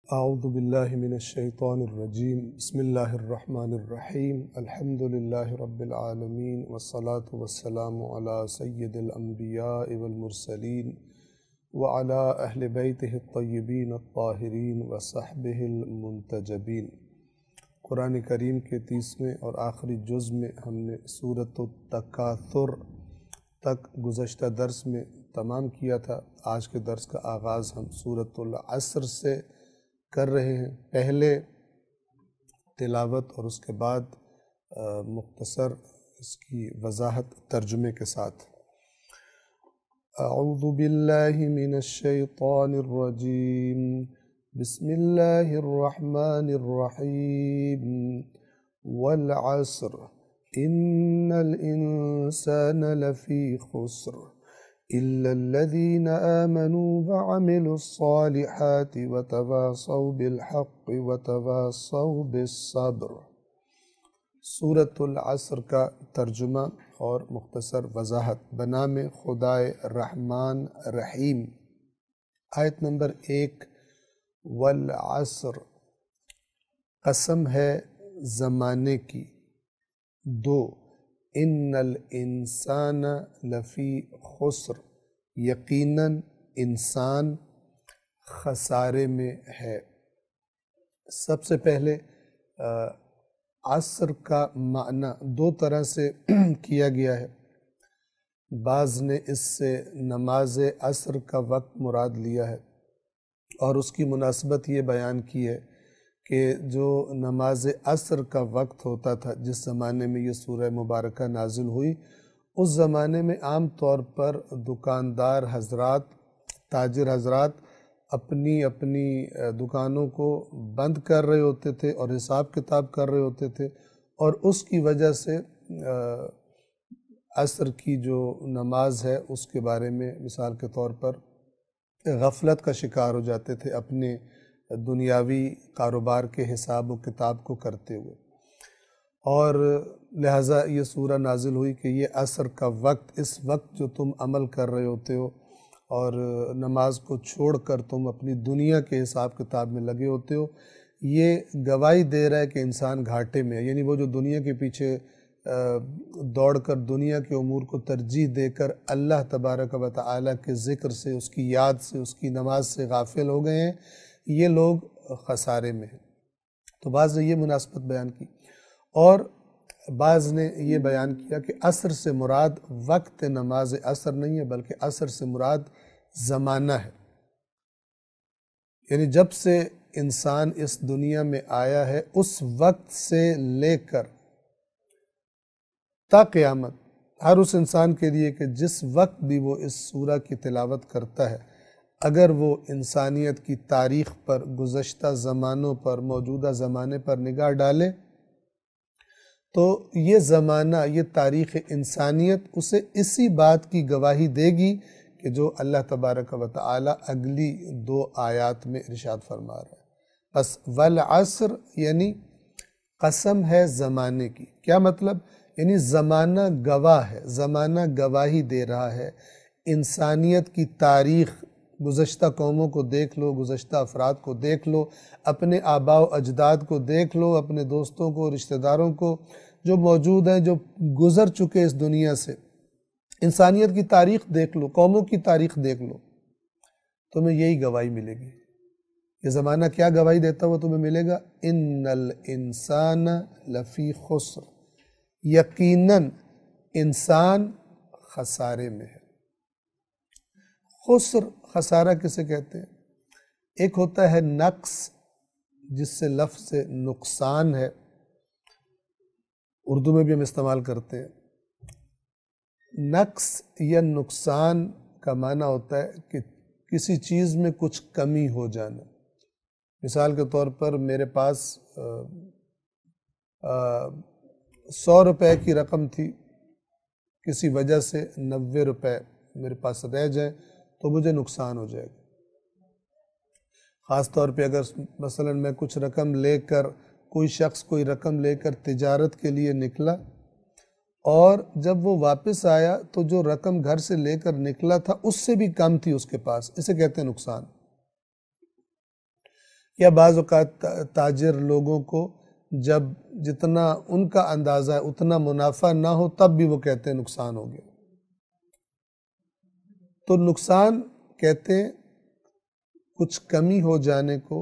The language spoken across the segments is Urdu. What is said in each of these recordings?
اعوذ باللہ من الشیطان الرجیم بسم اللہ الرحمن الرحیم الحمد للہ رب العالمین والصلاة والسلام علی سید الانبیاء والمرسلین وعلی اہل بیتہ الطیبین الطاہرین وصحبہ المنتجبین۔ قرآن کریم کے 30ویں اور آخری جز میں ہم نے سورۃ التکاثر تک گزشتہ درس میں تمام کیا تھا۔ آج کے درس کا آغاز ہم سورۃ العصر سے کر رہے ہیں، پہلے تلاوت اور اس کے بعد مختصر اس کی وضاحت ترجمے کے ساتھ۔ اعوذ باللہ من الشیطان الرجیم بسم اللہ الرحمن الرحیم والعصر ان الانسان لفی خسر إلا الذين آمنوا وعملوا الصالحات وتواصوا بالحق وتواصوا بالصبر۔ سورۃ العصر کا ترجمہ اور مختصر وضاحت بنام خدائے رحمان رحیم۔ آیت نمبر 1، والعصر قسم ہے زمانے کی۔ 2، ان الانسان لفی خسر یقیناً انسان خسارے میں ہے۔ سب سے پہلے عصر کا معنی 2 طرح سے کیا گیا ہے۔ بعض نے اس سے نماز عصر کا وقت مراد لیا ہے اور اس کی مناسبت یہ بیان کی ہے کہ جو نماز عصر کا وقت ہوتا تھا، جس زمانے میں یہ سورہ مبارکہ نازل ہوئی، اس زمانے میں عام طور پر دکاندار حضرات، تاجر حضرات اپنی دکانوں کو بند کر رہے ہوتے تھے اور حساب کتاب کر رہے ہوتے تھے، اور اس کی وجہ سے عصر کی جو نماز ہے اس کے بارے میں مثال کے طور پر غفلت کا شکار ہو جاتے تھے اپنے دنیاوی کاروبار کے حساب و کتاب کو کرتے ہوئے، اور لہٰذا یہ سورہ نازل ہوئی کہ یہ عصر کا وقت، اس وقت جو تم عمل کر رہے ہوتے ہو اور نماز کو چھوڑ کر تم اپنی دنیا کے حساب کتاب میں لگے ہوتے ہو، یہ گواہی دے رہا ہے کہ انسان گھاٹے میں ہے۔ یعنی وہ جو دنیا کے پیچھے دوڑ کر دنیا کے امور کو ترجیح دے کر اللہ تبارک و تعالیٰ کے ذکر سے، اس کی یاد سے، اس کی نماز سے غافل ہو گئے ہیں، یہ لوگ خسارے میں ہیں۔ تو بعض نے یہ مناسبت بیان کی، اور بعض نے یہ بیان کیا کہ عصر سے مراد وقت نماز عصر نہیں ہے، بلکہ عصر سے مراد زمانہ ہے۔ یعنی جب سے انسان اس دنیا میں آیا ہے اس وقت سے لے کر تا قیامت، ہر اس انسان کے لیے کہ جس وقت بھی وہ اس سورہ کی تلاوت کرتا ہے، اگر وہ انسانیت کی تاریخ پر، گزشتہ زمانوں پر، موجودہ زمانے پر نگاہ ڈالے تو یہ زمانہ، یہ تاریخ انسانیت اسے اسی بات کی گواہی دے گی کہ جو اللہ تبارک و تعالی اگلی 2 آیات میں ارشاد فرما رہا ہے۔ بس والعصر یعنی قسم ہے زمانے کی۔ کیا مطلب؟ یعنی زمانہ گواہ ہے، زمانہ گواہی دے رہا ہے۔ انسانیت کی تاریخ، گزشتہ قوموں کو دیکھ لو، گزشتہ افراد کو دیکھ لو، اپنے آباء و اجداد کو دیکھ لو، اپنے دوستوں کو، رشتہ داروں کو جو موجود ہیں، جو گزر چکے اس دنیا سے، انسانیت کی تاریخ دیکھ لو، قوموں کی تاریخ دیکھ لو، تمہیں یہی گواہی ملے گی۔ یہ زمانہ کیا گواہی دیتا ہوا تمہیں ملے گا؟ ان الانسان لفی خسر، یقیناً انسان خسارے میں ہے۔ خسر، خسارہ کسے کہتے ہیں؟ ایک ہوتا ہے نقص، جس سے لفظ نقصان ہے، اردو میں بھی ہم استعمال کرتے ہیں۔ نقص یا نقصان کا معنی ہوتا ہے کہ کسی چیز میں کچھ کمی ہو جانا۔ مثال کے طور پر میرے پاس 100 روپے کی رقم تھی، کسی وجہ سے 90 روپے میرے پاس رہ جائیں تو مجھے نقصان ہو جائے گا۔ خاص طور پہ اگر مثلا میں کچھ رقم لے کر، کوئی شخص کوئی رقم لے کر تجارت کے لیے نکلا اور جب وہ واپس آیا تو جو رقم گھر سے لے کر نکلا تھا اس سے بھی کم تھی اس کے پاس، اسے کہتے ہیں نقصان۔ یا بعض اوقات تاجر لوگوں کو جب جتنا ان کا اندازہ ہے اتنا منافع نہ ہو تب بھی وہ کہتے ہیں نقصان ہو گیا. تو نقصان کہتے ہیں کچھ کمی ہو جانے کو،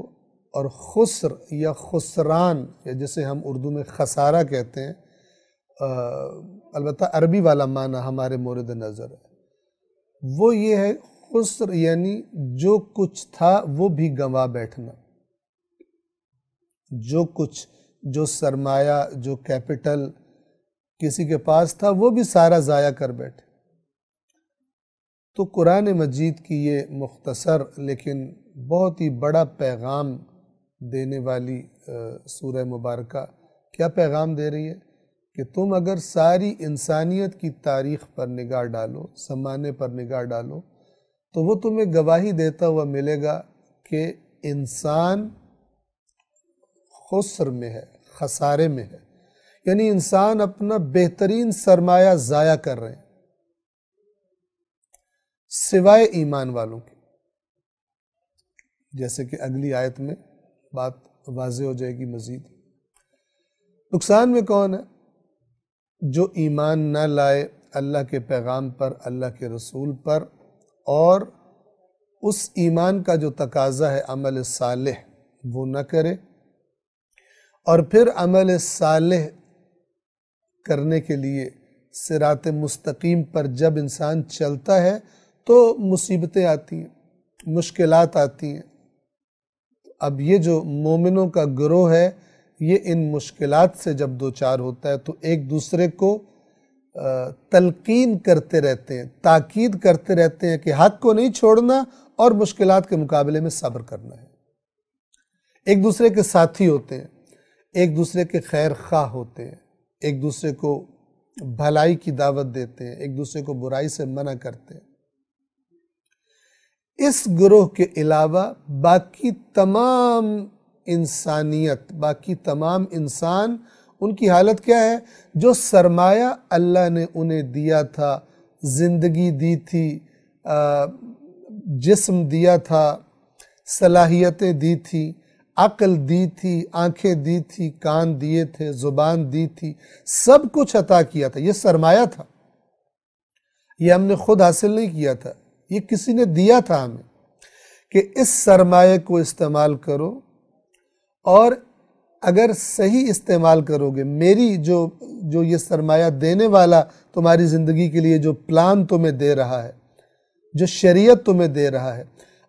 اور خسر یا خسران یا جسے ہم اردو میں خسارہ کہتے ہیں، البتہ عربی والا معنی ہمارے مورد نظر ہے، وہ یہ ہے خسر یعنی جو کچھ تھا وہ بھی گنوا بیٹھنا، جو کچھ، جو سرمایہ، جو کیپٹل کسی کے پاس تھا وہ بھی سارا ضائع کر بیٹھے. تو قرآن مجید کی یہ مختصر لیکن بہت ہی بڑا پیغام دینے والی سورہ مبارکہ کیا پیغام دے رہی ہے کہ تم اگر ساری انسانیت کی تاریخ پر نگاہ ڈالو، زمانے پر نگاہ ڈالو، تو وہ تمہیں گواہی دیتا ہوا ملے گا کہ انسان خسر میں ہے، خسارے میں ہے، یعنی انسان اپنا بہترین سرمایہ ضائع کر رہے ہیں سوائے ایمان والوں کے. جیسے کہ اگلی آیت میں بات واضح ہو جائے گی مزید. نقصان میں کون ہے؟ جو ایمان نہ لائے اللہ کے پیغام پر، اللہ کے رسول پر، اور اس ایمان کا جو تقاضا ہے عمل صالح وہ نہ کرے، اور پھر عمل صالح کرنے کے لیے صراط مستقیم پر جب انسان چلتا ہے تو مصیبتیں آتی ہیں، مشکلات آتی ہیں. اب یہ جو مومنوں کا گروہ ہے یہ ان مشکلات سے جب دوچار ہوتا ہے تو ایک دوسرے کو تلقین کرتے رہتے ہیں، تاکید کرتے رہتے ہیں کہ حق کو نہیں چھوڑنا اور مشکلات کے مقابلے میں صبر کرنا ہے. ایک دوسرے کے ساتھی ہوتے ہیں، ایک دوسرے کے خیر خواہ ہوتے ہیں، ایک دوسرے کو بھلائی کی دعوت دیتے ہیں، ایک دوسرے کو برائی سے منع کرتے ہیں. اس گروہ کے علاوہ باقی تمام انسانیت، باقی تمام انسان، ان کی حالت کیا ہے؟ جو سرمایہ اللہ نے انہیں دیا تھا، زندگی دی تھی، جسم دیا تھا، صلاحیتیں دی تھی، عقل دی تھی، آنکھیں دی تھی، کان دیے تھے، زبان دی تھی، سب کچھ عطا کیا تھا. یہ سرمایہ تھا، یہ ہم نے خود حاصل نہیں کیا تھا، یہ کسی نے دیا تھا ہمیں کہ اس سرمایہ کو استعمال کرو، اور اگر صحیح استعمال کرو گے، میری جو یہ سرمایہ دینے والا تمہاری زندگی کے لیے جو پلان تمہیں دے رہا ہے، جو شریعت تمہیں دے رہا ہے،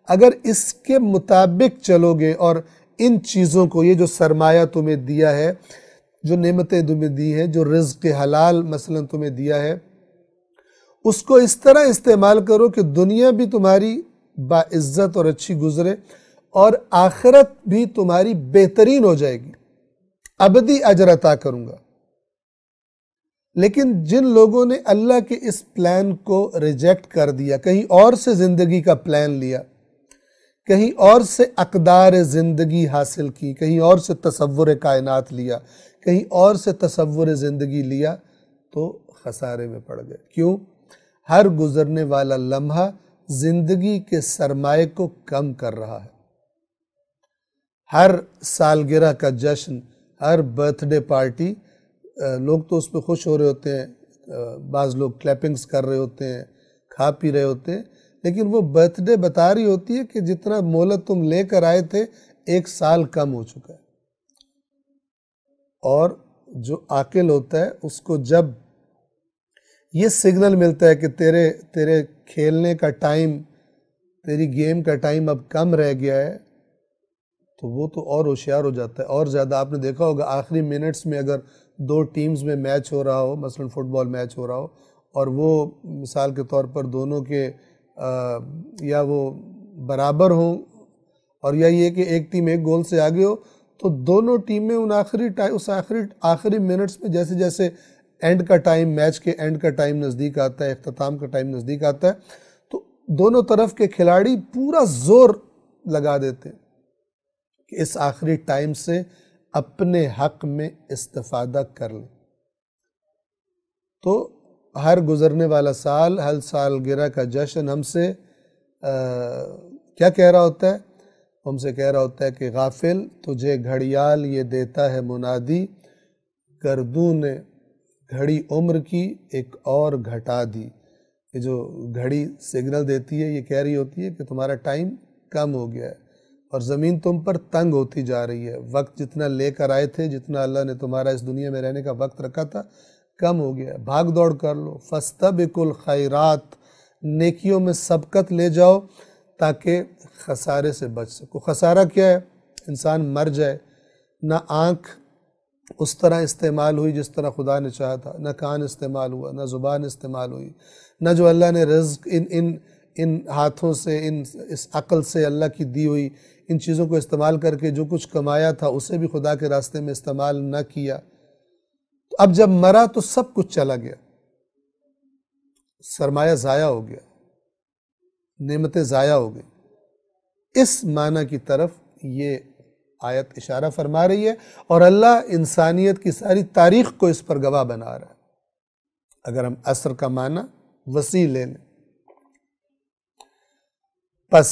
اگر اس کے مطابق چلو گے اور ان چیزوں کو، یہ جو سرمایہ تمہیں دیا ہے، جو نعمتیں تمہیں دی ہیں، جو رزق حلال مثلا تمہیں دیا ہے، اس کو اس طرح استعمال کرو کہ دنیا بھی تمہاری باعزت اور اچھی گزرے، اور آخرت بھی تمہاری بہترین ہو جائے گی، ابدی اجر عطا کروں گا. لیکن جن لوگوں نے اللہ کے اس پلان کو ریجیکٹ کر دیا، کہیں اور سے زندگی کا پلان لیا، کہیں اور سے اقدار زندگی حاصل کی، کہیں اور سے تصور کائنات لیا، کہیں اور سے تصور زندگی لیا، تو خسارے میں پڑ گئے. کیوں؟ ہر گزرنے والا لمحہ زندگی کے سرمایہ کو کم کر رہا ہے. ہر سالگرہ کا جشن، ہر برتھ ڈے پارٹی، لوگ تو اس پہ خوش ہو رہے ہوتے ہیں، بعض لوگ کلیپنگز کر رہے ہوتے ہیں، کھا پی رہے ہوتے ہیں، لیکن وہ برتھ ڈے بتا رہی ہوتی ہے کہ جتنا مہلت تم لے کر آئے تھے 1 سال کم ہو چکا ہے. اور جو عاقل ہوتا ہے اس کو جب یہ سگنل ملتا ہے کہ تیرے کھیلنے کا ٹائم، تیری گیم کا ٹائم اب کم رہ گیا ہے، تو وہ تو اور ہوشیار ہو جاتا ہے. اور زیادہ آپ نے دیکھا ہوگا آخری منٹس میں اگر 2 ٹیمز میں میچ ہو رہا ہو، مثلا فٹ بال میچ ہو رہا ہو، اور وہ مثال کے طور پر دونوں کے یا وہ برابر ہوں، اور یا یہ کہ ایک ٹیم 1 گول سے آگے ہو، تو دونوں ٹیمیں اس آخری منٹس میں جیسے جیسے اینڈ کا ٹائم، میچ کے اینڈ کا ٹائم نزدیک آتا ہے، اختتام کا ٹائم نزدیک آتا ہے، تو دونوں طرف کے کھلاڑی پورا زور لگا دیتے ہیں کہ اس آخری ٹائم سے اپنے حق میں استفادہ کر لیں. تو ہر گزرنے والا سال، ہر سالگرہ کا جشن ہم سے کیا کہہ رہا ہوتا ہے؟ ہم سے کہہ رہا ہوتا ہے کہ غافل تجھے گھڑیال یہ دیتا ہے منادی، گردوں نے گھڑی عمر کی ایک اور گھٹا دی۔ یہ جو گھڑی سگنل دیتی ہے یہ کہہ رہی ہوتی ہے کہ تمہارا ٹائم کم ہو گیا ہے اور زمین تم پر تنگ ہوتی جا رہی ہے، وقت جتنا لے کر آئے تھے، جتنا اللہ نے تمہارا اس دنیا میں رہنے کا وقت رکھا تھا، کم ہو گیا ہے، بھاگ دوڑ کر لو۔ فَاسْتَبِقُوا الْخَيْرَاتِ، نیکیوں میں سبقت لے جاؤ تاکہ خسارے سے بچ سکو۔ خسارہ کیا ہے؟ انسان مر جائے، نہ آنکھ اس طرح استعمال ہوئی جس طرح خدا نے چاہا تھا، نہ کان استعمال ہوا، نہ زبان استعمال ہوئی، نہ جو اللہ نے رزق ان ہاتھوں سے، اس عقل سے اللہ کی دی ہوئی ان چیزوں کو استعمال کر کے جو کچھ کمایا تھا اسے بھی خدا کے راستے میں استعمال نہ کیا۔ تو اب جب مرا تو سب کچھ چلا گیا، سرمایہ ضائع ہو گیا، نعمتیں ضائع ہو گئی۔ اس معنی کی طرف یہ آیت اشارہ فرما رہی ہے، اور اللہ انسانیت کی ساری تاریخ کو اس پر گواہ بنا رہا ہے۔ اگر ہم عصر کا معنی وسیع لے لیں، پس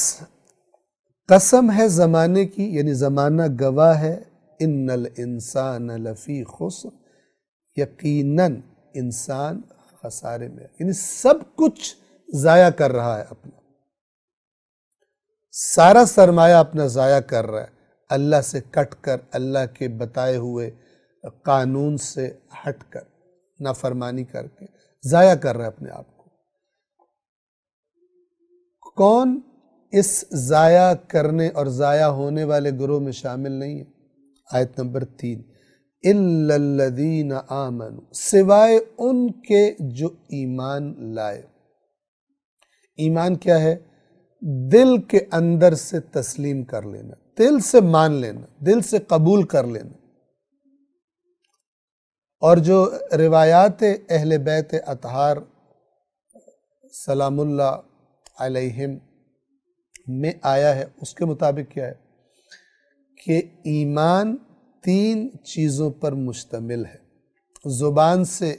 قسم ہے زمانے کی، یعنی زمانہ گواہ ہے، ان الانسان لفی خسر، یقیناً انسان خسارے میں، یعنی سب کچھ ضائع کر رہا ہے، اپنا سارا سرمایہ اپنا ضائع کر رہا ہے، اللہ سے کٹ کر، اللہ کے بتائے ہوئے قانون سے ہٹ کر، نافرمانی کر کے ضائع کر رہا ہے اپنے آپ کو۔ کون اس ضائع کرنے اور ضائع ہونے والے گروہ میں شامل نہیں ہے؟ آیت نمبر 3، إِلَّا الَّذِينَ آمَنُوا، سوائے ان کے جو ایمان لائے۔ ایمان کیا ہے؟ دل کے اندر سے تسلیم کر لینا، دل سے مان لینا، دل سے قبول کر لینا۔ اور جو روایات اہل بیت اطہار سلام اللہ علیہم میں آیا ہے، اس کے مطابق کیا ہے کہ ایمان 3 چیزوں پر مشتمل ہے۔ زبان سے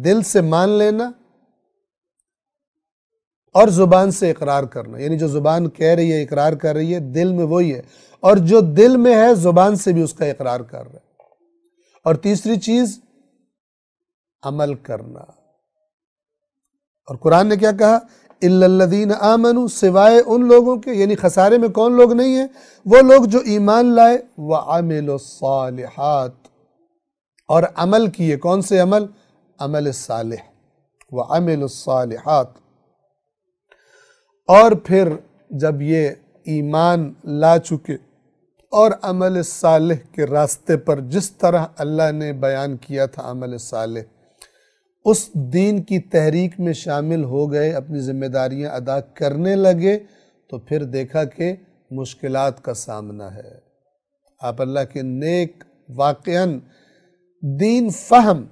دل سے مان لینا، اور زبان سے اقرار کرنا، یعنی جو زبان کہہ رہی ہے، اقرار کر رہی ہے، دل میں وہی ہے، اور جو دل میں ہے زبان سے بھی اس کا اقرار کر رہا ہے۔ اور تیسری چیز عمل کرنا۔ اور قرآن نے کیا کہا؟ إِلَّا الَّذِينَ آمَنُوا، سوائے ان لوگوں کے، یعنی خسارے میں کون لوگ نہیں ہیں؟ وہ لوگ جو ایمان لائے، وَعَمِلُوا الصَّالِحَاتِ، اور عمل کیے۔ کون سے عمل؟ عمل صالح، وَعَمِلُوا الصَّالِحَاتِ۔ اور پھر جب یہ ایمان لا چکے اور عمل صالح کے راستے پر جس طرح اللہ نے بیان کیا تھا عمل صالح، اس دین کی تحریک میں شامل ہو گئے، اپنی ذمہ داریاں ادا کرنے لگے، تو پھر دیکھا کہ مشکلات کا سامنا ہے۔ آپ اللہ کے نیک، واقعاً دین فہم،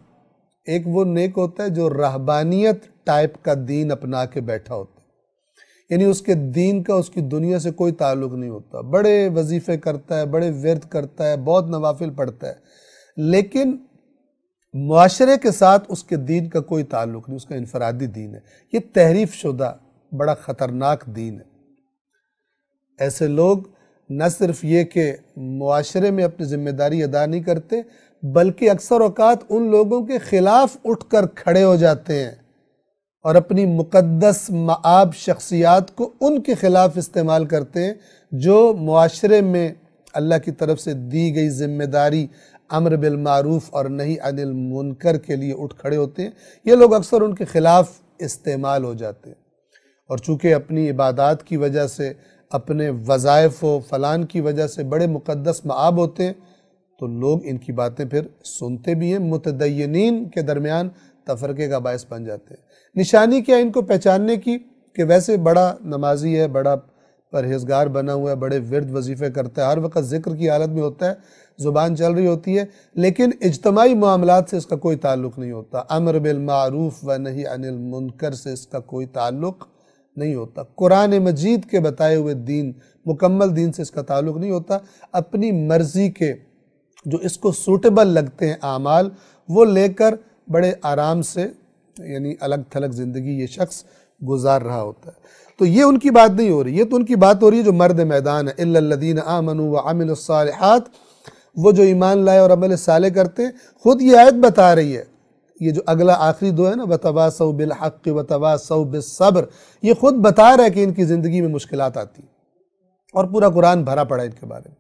ایک وہ نیک ہوتا ہے جو رہبانیت ٹائپ کا دین اپنا کے بیٹھا ہوتا ہے، یعنی اس کے دین کا اس کی دنیا سے کوئی تعلق نہیں ہوتا، بڑے وظیفے کرتا ہے، بڑے ورد کرتا ہے، بہت نوافل پڑھتا ہے، لیکن معاشرے کے ساتھ اس کے دین کا کوئی تعلق نہیں، اس کا انفرادی دین ہے۔ یہ تحریف شدہ بڑا خطرناک دین ہے۔ ایسے لوگ نہ صرف یہ کہ معاشرے میں اپنی ذمہ داری ادا نہیں کرتے، بلکہ اکثر اوقات ان لوگوں کے خلاف اٹھ کر کھڑے ہو جاتے ہیں اور اپنی مقدس مآب شخصیات کو ان کے خلاف استعمال کرتے ہیں جو معاشرے میں اللہ کی طرف سے دی گئی ذمہ داری امر بالمعروف اور نہی عن المنکر کے لیے اٹھ کھڑے ہوتے ہیں۔ یہ لوگ اکثر ان کے خلاف استعمال ہو جاتے ہیں، اور چونکہ اپنی عبادات کی وجہ سے، اپنے وظائف و فلان کی وجہ سے بڑے مقدس مآب ہوتے ہیں، تو لوگ ان کی باتیں پھر سنتے بھی ہیں، متدینین کے درمیان تفرقے کا باعث بن جاتے ہیں۔ نشانی کیا ان کو پہچاننے کی؟ کہ ویسے بڑا نمازی ہے، بڑا پرہیزگار بنا ہوا ہے، بڑے ورد وظیفے کرتا ہے، ہر وقت ذکر کی حالت میں ہوتا ہے، زبان چل رہی ہوتی ہے، لیکن اجتماعی معاملات سے اس کا کوئی تعلق نہیں ہوتا، امر بالمعروف و نہی عن المنکر سے اس کا کوئی تعلق نہیں ہوتا، قرآن مجید کے بتائے ہوئے دین، مکمل دین سے اس کا تعلق نہیں ہوتا، اپنی مرضی کے جو اس کو سوٹیبل لگتے ہیں اعمال وہ لے کر بڑے آرام سے، یعنی الگ تھلگ زندگی یہ شخص گزار رہا ہوتا ہے۔ تو یہ ان کی بات نہیں ہو رہی، یہ تو ان کی بات ہو رہی ہے جو مرد میدان ہے، الا الذین آمنوا وعملوا الصالحات، وہ جو ایمان لائے اور عمل صالح کرتے ہیں۔ خود یہ آیت بتا رہی ہے، یہ جو اگلا آخری دو ہے نا، وَتَوَاصَوْا بِالْحَقِّ وَتَوَاصَوْا بِالصَّبْرِ، یہ خود بتا رہا ہے کہ ان کی زندگی میں مشکلات آتی ہیں، اور پورا قرآن بھرا پڑا ہے ان کے بارے میں۔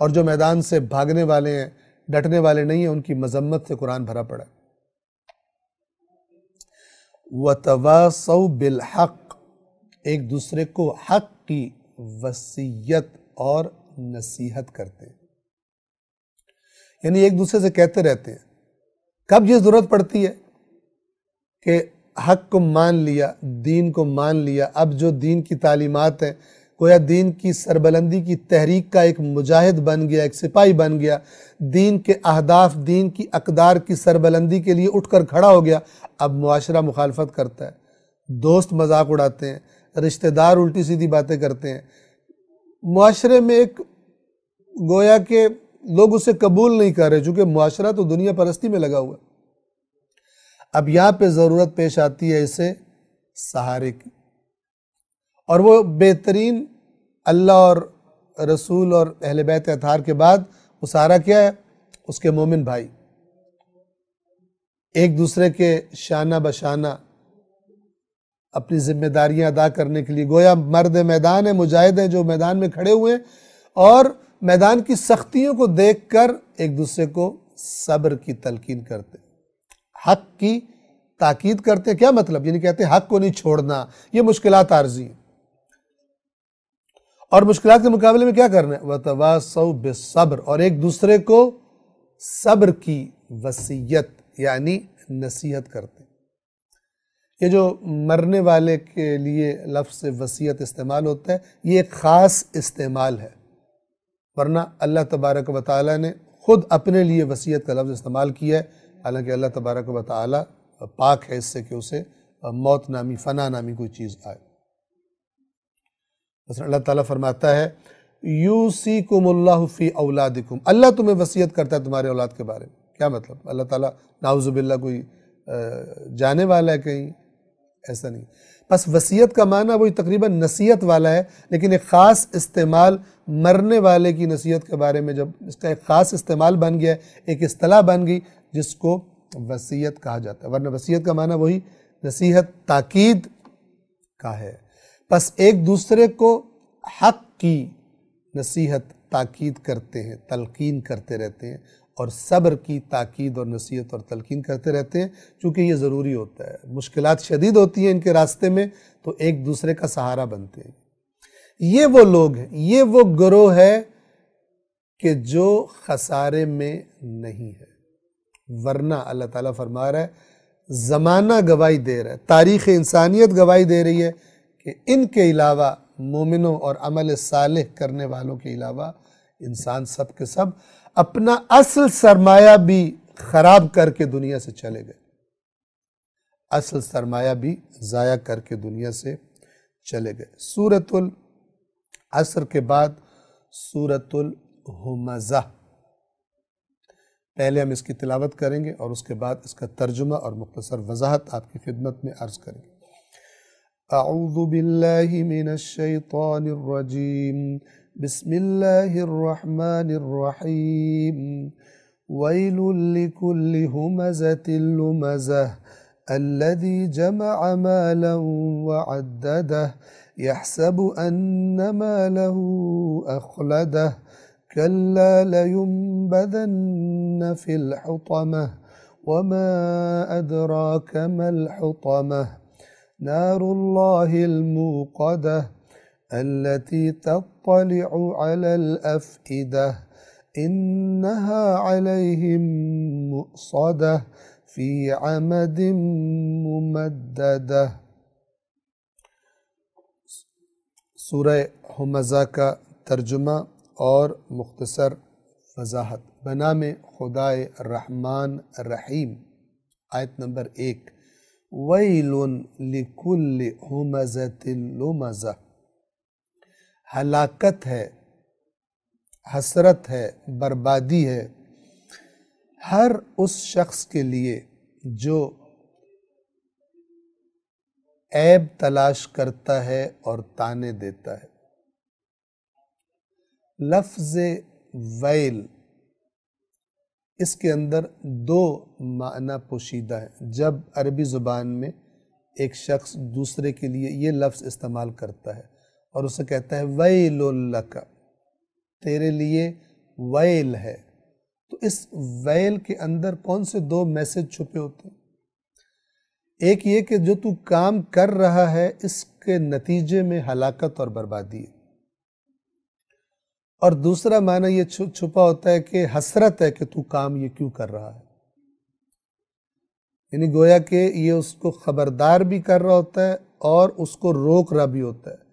اور جو میدان سے بھاگنے والے ہیں، ڈٹنے والے نہیں ہیں، ان کی مذمت سے قرآن بھرا پڑا ہے۔ وَتَوَاصَوْا بِالْحَقِّ، ایک دوسرے کو حق کی وصیت اور نصیحت کرتے ہیں، یعنی ایک دوسرے سے کہتے رہتے ہیں۔ کب یہ ضرورت پڑتی ہے کہ حق کو مان لیا، دین کو مان لیا، اب جو دین کی تعلیمات ہیں، گویا دین کی سربلندی کی تحریک کا ایک مجاہد بن گیا، ایک سپاہی بن گیا، دین کے اہداف، دین کی اقدار کی سربلندی کے لیے اٹھ کر کھڑا ہو گیا۔ اب معاشرہ مخالفت کرتا ہے، دوست مذاق اڑاتے ہیں، رشتہ دار الٹی سیدھی باتیں کرتے ہیں، معاشرے میں ایک گویا کہ لوگ اسے قبول نہیں کر رہے، چونکہ معاشرہ تو دنیا پرستی میں لگا ہوا ہے۔ اب یہاں پہ ضرورت پیش آتی ہے اسے سہارے کی، اور وہ بہترین اللہ اور رسول اور اہل بیت اطہار کے بعد وہ سہارا کیا ہے؟ اس کے مومن بھائی، ایک دوسرے کے شانہ بشانہ اپنی ذمہ داریاں ادا کرنے کے لیے، گویا مرد میدان ہیں، مجاہد ہیں جو میدان میں کھڑے ہوئے ہیں، اور میدان کی سختیوں کو دیکھ کر ایک دوسرے کو صبر کی تلقین کرتے، حق کی تاکید کرتے ہیں۔ کیا مطلب؟ یعنی کہتے ہیں حق کو نہیں چھوڑنا، یہ مشکلات عارضی ہیں، اور مشکلات کے مقابلے میں کیا کرنا ہے؟ وَتَوَاصَوْا بِالصَّبْرِ، اور ایک دوسرے کو صبر کی وصیت یعنی نصیحت کرتے ہیں۔ یہ جو مرنے والے کے لیے لفظ وصیت استعمال ہوتا ہے، یہ ایک خاص استعمال ہے، ورنہ اللہ تبارک و تعالیٰ نے خود اپنے لیے وصیت کا لفظ استعمال کیا ہے، حالانکہ اللہ تبارک و تعالیٰ پاک ہے اس سے کہ اسے موت نامی، فنا نامی کوئی چیز آئے۔ مثلا اللہ تعالیٰ فرماتا ہے یوصیکم اللہ فی اولادکم، اللہ تمہیں وصیت کرتا ہے تمہارے اولاد کے بارے میں۔ کیا مطلب؟ اللہ تعالیٰ نعوذ باللہ کوئی جانے والا ہے کہیں؟ ایسا نہیں۔ بس وصیت کا معنی وہی تقریباً نصیحت والا ہے، لیکن ایک خاص استعمال مرنے والے کی نصیحت کے بارے میں جب اس کا ایک خاص استعمال بن گیا، ایک اصطلاح بن گئی جس کو وصیت کہا جاتا ہے، ورنہ وصیت کا معنی وہی نصیحت، تاکید کا ہے۔ بس ایک دوسرے کو حق کی نصیحت، تاکید کرتے ہیں، تلقین کرتے رہتے ہیں، اور صبر کی تاکید اور نصیحت اور تلقین کرتے رہتے ہیں، چونکہ یہ ضروری ہوتا ہے۔ مشکلات شدید ہوتی ہیں ان کے راستے میں، تو ایک دوسرے کا سہارا بنتے ہیں۔ یہ وہ لوگ ہیں، یہ وہ گروہ ہے کہ جو خسارے میں نہیں ہے، ورنہ اللہ تعالیٰ فرما رہا ہے، زمانہ گواہی دے رہا ہے، تاریخ انسانیت گواہی دے رہی ہے کہ ان کے علاوہ، مومنوں اور عمل صالح کرنے والوں کے علاوہ، انسان سب کے سب اپنا اصل سرمایہ بھی خراب کر کے دنیا سے چلے گئے، اصل سرمایہ بھی ضائع کر کے دنیا سے چلے گئے۔ سورۃ العصر کے بعد سورۃ الہمزہ، پہلے ہم اس کی تلاوت کریں گے اور اس کے بعد اس کا ترجمہ اور مختصر وضاحت آپ کی خدمت میں عرض کریں گے۔ اعوذ باللہ من الشیطان الرجیم، بسم اللہ الرحمن الرحیم، ویل لکل ہمزۃ لمزہ الذی جمع مالا وعددہ یحسب ان مالہ اخلدہ کلا لینبذن فی الحطمہ وما ادراک ما الحطمہ نار اللہ الموقدہ التي تطلع على الأفئدة إنها عليهم مؤصدة في عمد ممددة۔ سورہ ہمزہ کا ترجمہ اور مختصر وضاحت۔ بنام خدائے رحمان رحیم۔ آیت نمبر 1، ویل لکل ہمزۃ لمزہ، ہلاکت ہے، حسرت ہے، بربادی ہے ہر اس شخص کے لیے جو عیب تلاش کرتا ہے اور تانے دیتا ہے۔ لفظ ویل، اس کے اندر دو معنی پوشیدہ ہیں۔ جب عربی زبان میں ایک شخص دوسرے کے لیے یہ لفظ استعمال کرتا ہے اور اسے کہتا ہے ویل لک، تیرے لیے ویل ہے، تو اس ویل کے اندر کون سے دو میسج چھپے ہوتے ہیں؟ ایک یہ کہ جو تو کام کر رہا ہے اس کے نتیجے میں ہلاکت اور بربادی ہے، اور دوسرا معنی یہ چھپا ہوتا ہے کہ حسرت ہے کہ تو کام یہ کیوں کر رہا ہے، یعنی گویا کہ یہ اس کو خبردار بھی کر رہا ہوتا ہے اور اس کو روک رہا بھی ہوتا ہے،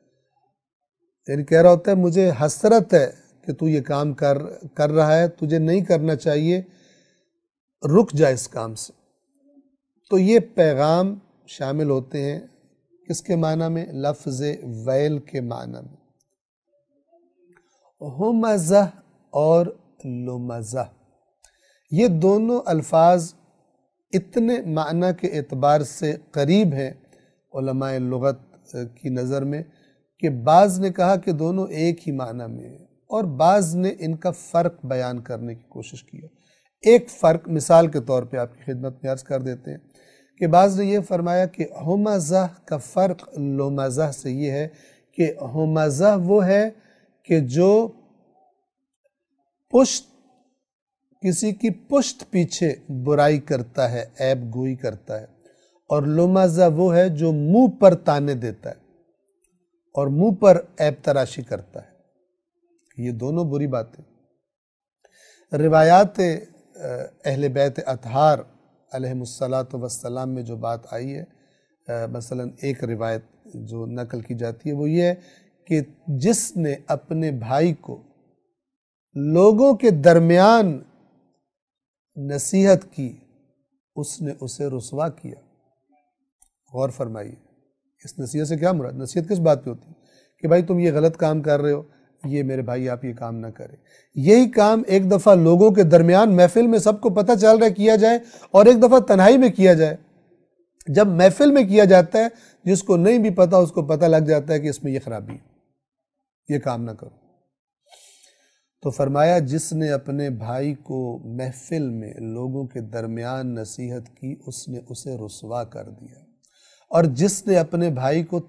یعنی کہہ رہا ہوتا ہے مجھے حسرت ہے کہ تو یہ کام کر رہا ہے، تجھے نہیں کرنا چاہیے، رک جا اس کام سے۔ تو یہ پیغام شامل ہوتے ہیں کس کے معنی میں؟ لفظ ویل کے معنی میں۔ ہمزہ اور لمزہ، یہ دونوں الفاظ اتنے معنی کے اعتبار سے قریب ہیں علماء لغت کی نظر میں کہ بعض نے کہا کہ دونوں ایک ہی معنی میں ہیں، اور بعض نے ان کا فرق بیان کرنے کی کوشش کی ہے۔ ایک فرق مثال کے طور پہ آپ کی خدمت میں عرض کر دیتے ہیں کہ بعض نے یہ فرمایا کہ ہمزہ کا فرق لمزہ سے یہ ہے کہ ہمزہ وہ ہے کہ جو کسی کی پشت پیچھے برائی کرتا ہے، عیب گوئی کرتا ہے، اور لمزہ وہ ہے جو منہ پر تانے دیتا ہے اور منہ پر عیب تراشی کرتا ہے۔ یہ دونوں بری باتیں۔ روایات اہل بیت اطہار علیہم السلام میں جو بات آئی ہے، مثلا ایک روایت جو نقل کی جاتی ہے وہ یہ ہے کہ جس نے اپنے بھائی کو لوگوں کے درمیان نصیحت کی اس نے اسے رسوا کیا۔ غور فرمائیے، اس نصیحت سے کیا مراد؟ نصیحت کس بات پہ ہوتی ہے؟ کہ بھائی تم یہ غلط کام کر رہے ہو، یہ میرے بھائی آپ یہ کام نہ کریں۔ یہی کام ایک دفعہ لوگوں کے درمیان محفل میں سب کو پتہ چل رہا ہے کیا جائے، اور ایک دفعہ تنہائی میں کیا جائے۔ جب محفل میں کیا جاتا ہے جس کو نہیں بھی پتہ اس کو پتہ لگ جاتا ہے کہ اس میں یہ خرابی ہے، یہ کام نہ کرو۔ تو فرمایا جس نے اپنے بھائی کو محفل میں لوگوں کے درمیان نصیحت کی اس نے اسے رسوا کر دیا، اور جس نے اپنے بھائی کو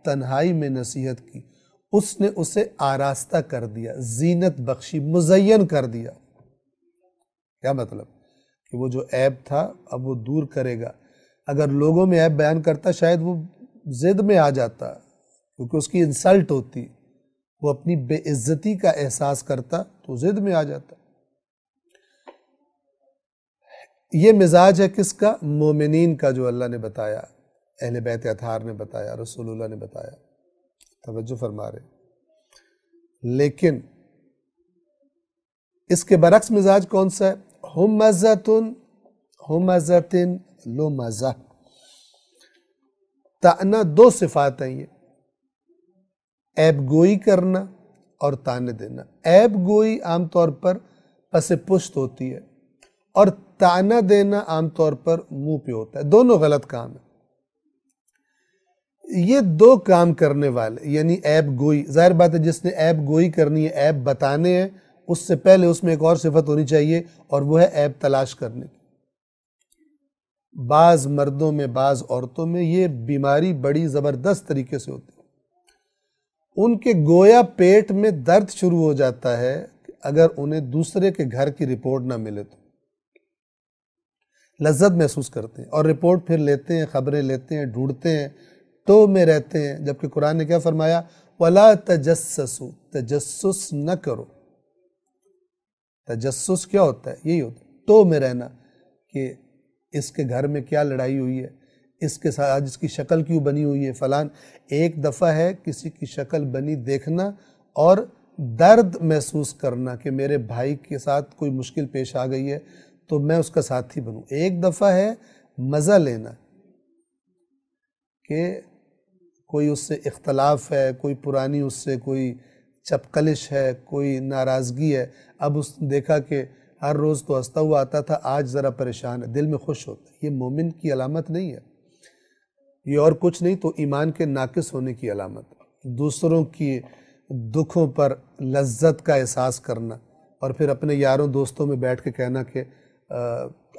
تنہائی میں نصیحت کی اس نے اسے آراستہ کر دیا، زینت بخشی، مزین کر دیا۔ کیا مطلب؟ کہ وہ جو عیب تھا اب وہ دور کرے گا۔ اگر لوگوں میں عیب بیان کرتا شاید وہ ضد میں آ جاتا، کیونکہ اس کی انسلٹ ہوتی، وہ اپنی بے عزتی کا احساس کرتا تو ضد میں آ جاتا۔ یہ مزاج ہے کس کا؟ مومنین کا، جو اللہ نے بتایا، اہل بیت اطہار نے بتایا، رسول اللہ نے بتایا۔ توجہ فرما رہے۔ لیکن اس کے برعکس مزاج کون سا ہے؟ ہمزتن لمزہ۔ تانا دو صفات ہیں، یہ عیب گوئی کرنا اور تانے دینا۔ عیب گوئی عام طور پر پس پشت ہوتی ہے، اور تانا دینا عام طور پر منہ پہ ہوتا ہے۔ دونوں غلط کام ہیں۔ یہ دو کام کرنے والے، یعنی عیب گوئی، ظاہر بات ہے جس نے عیب گوئی کرنی ہے، عیب بتانے ہیں، اس سے پہلے اس میں ایک اور صفت ہونی چاہیے، اور وہ ہے عیب تلاش کرنے کی۔ بعض مردوں میں بعض عورتوں میں یہ بیماری بڑی زبردست طریقے سے ہوتی ہے۔ ان کے گویا پیٹ میں درد شروع ہو جاتا ہے اگر انہیں دوسرے کے گھر کی رپورٹ نہ ملے تو لذت محسوس کرتے ہیں، اور رپورٹ پھر لیتے ہیں، خبریں لیتے ہیں، ڈھونڈتے ہیں، تو میں رہتے ہیں۔ جبکہ قرآن نے کیا فرمایا؟ وَلَا تَجَسَّسُوا، تجسس نہ کرو۔ تجسس کیا ہوتا ہے؟ یہی ہوتا ہے تو میں رہنا، کہ اس کے گھر میں کیا لڑائی ہوئی ہے، اس کے ساتھ اس کی شکل کیوں بنی ہوئی ہے، فلان۔ ایک دفعہ ہے کسی کی شکل بنی دیکھنا اور درد محسوس کرنا کہ میرے بھائی کے ساتھ کوئی مشکل پیش آ گئی ہے تو میں اس کا ساتھی بنوں۔ ایک دفعہ ہے مزہ لینا کہ کوئی اس سے اختلاف ہے، کوئی پرانی اس سے کوئی چپقلش ہے، کوئی ناراضگی ہے، اب اس نے دیکھا کہ ہر روز تو ہنستا ہوا آتا تھا، آج ذرا پریشان ہے، دل میں خوش ہوتا ہے، یہ مومن کی علامت نہیں ہے، یہ اور کچھ نہیں تو ایمان کے ناقص ہونے کی علامت ہے۔ دوسروں کی دکھوں پر لذت کا احساس کرنا اور پھر اپنے یاروں دوستوں میں بیٹھ کے کہنا کہ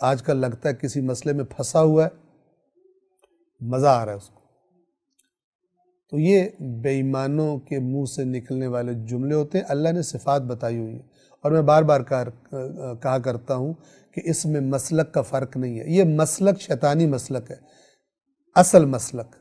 آج کل لگتا ہے کسی مسئلے میں پھنسا ہوا ہے، مزہ آ رہا ہے اس کو، تو یہ بے ایمانوں کے منہ سے نکلنے والے جملے ہوتے ہیں۔ اللہ نے صفات بتائی ہوئی ہیں، اور میں بار بار کہا کرتا ہوں کہ اس میں مسلک کا فرق نہیں ہے، یہ مسلک شیطانی مسلک ہے، اصل مسلک،